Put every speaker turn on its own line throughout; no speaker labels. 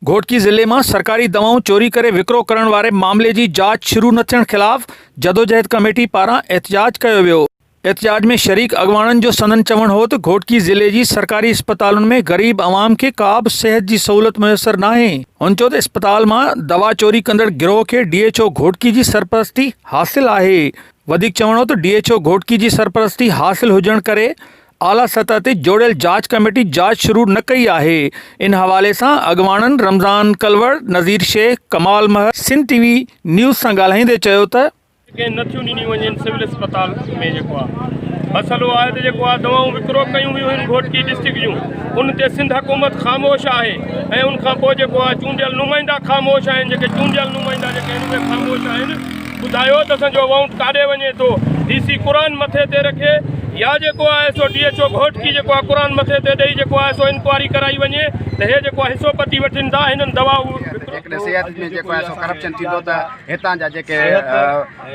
घोटकी ज़िले में सरकारी दवाऊं चोरी करे विक्रो करण वारे मामले की जांच शुरू न थियण खिलाफ़ जदोजहद कमेटी पारां एहतजाज कयो वियो। एहतजाज में शरीक अॻवाननि जो सनन चवण हो तो घोटकी ज़िले की सरकारी अस्पतालों में गरीब अवाम के का भी सेहत की सहूलत मुयसर नाहे। हुन चयो त अस्पताल में दवा चोरी कंदड़ गिरोह के DHO घोटकी की सरपरस्ती हासिल है। वधिक चवण हो तो DHO घोटकी की सरपरस्ती हासिल हुजण करे आला सतह ते जोड़ियल जांच कमेटी जांच शुरू न कई है। इन हवाले से अॻवाननि रमज़ान कलवड़, नज़ीर शेख, कमाल महर सिंध TV न्यूज़ से ॻाल्हाईंदे चयो त
नथियूं ॾिनियूं वञनि सिविल अस्पताल में जेको आहे मसइलो आहे त जेको आहे दवाऊं विकिरो कयूं वियूं आहिनि घोटकी डिस्ट्रिक्ट जूं, उन ते सिंध हुकूमत ख़ामोश आहे ऐं उनखां पोइ जेको आहे चूंडियल नुमाइंदा ख़ामोश आहिनि। जेके चूंडियल नुमाइंदा जेके आहिनि उहे ख़ामोश आहिनि। ॿुधायो त असांजो अमाउंट काॾे वञे थो। DC क़ुरान मथे ते रखे या जेको आहे सो DHO घोटकी जेको आहे क़ुरान मथे ते ॾेई जेको आहे सो इंक्वायरी कराई वञे त हे जेको आहे हिसो पती वठनि था हिननि दवाऊं
सेहत में जेको आहे सो करप्शन थींदो त हितां जा जेके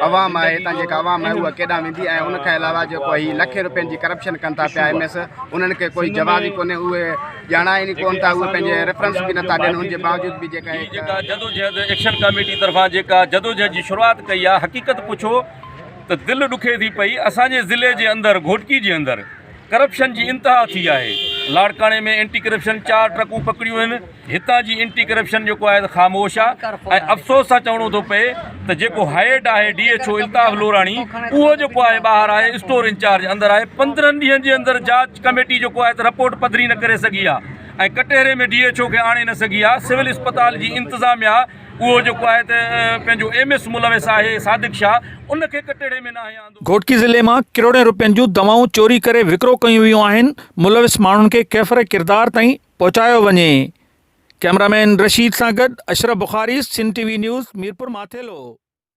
अवाम आहे, हितां जेका अवाम आहे उहा केॾां वेंदी ऐं उनखां अलावा जेको ही लखे रुपयनि जी करप्शन कनि था पिया MS, उन्हनि खे कोई जवाब ई कोन्हे। उहे ॼाणाइनि कोन था, उहे पंहिंजे रेफरेंस बि नथा ॾियनि। उनजे बावजूद बि जेका
जदोजहद एक्शन कमेटी तरफ़ां जेका जदोजहद जी शुरुआत कई आहे, हक़ीक़त पुछो तो दिल दुखे थी पई। असांजे ज़िले के अंदर घोटकी के अंदर करप्शन की इंतहा थी है। लाड़काने में एंटी करप्शन 4 ट्रकूं पकड़ियूं आहिनि। हितां जी एंटी करप्शन जो है ख़ामोश आहे। अफ़सोस सां चवणो थो पए त जेको हेड है DHO इल्ताफ़ लोराणी, उहो जेको आहे ॿाहिरि आहे, स्टोर इंचार्ज अंदर आहे। 15 ॾींहंनि जे अंदर जांच कमेटी जो है रिपोर्ट पधरी न करे सघी आहे ऐं कटहरे में DHO खे आणे न सघी आहे। सिविल अस्पताल की इंतज़ामिया वो जो है तो MS मुलविस है सादिक शाह, उनके कटड़े में ना आंदो।
घोटकी ज़िले में करोड़ों रुपयनि जूं दवाऊं चोरी करे विक्रो कयूं वियूं आहिनि। मुलविस माण्हुनि खे कैफ़र किरदार ताईं पहुचायो वञे। कैमरामैन रशीद सां गॾु अशरफ बुखारी, सिंध TV न्यूज़, मीरपुर माथेलो।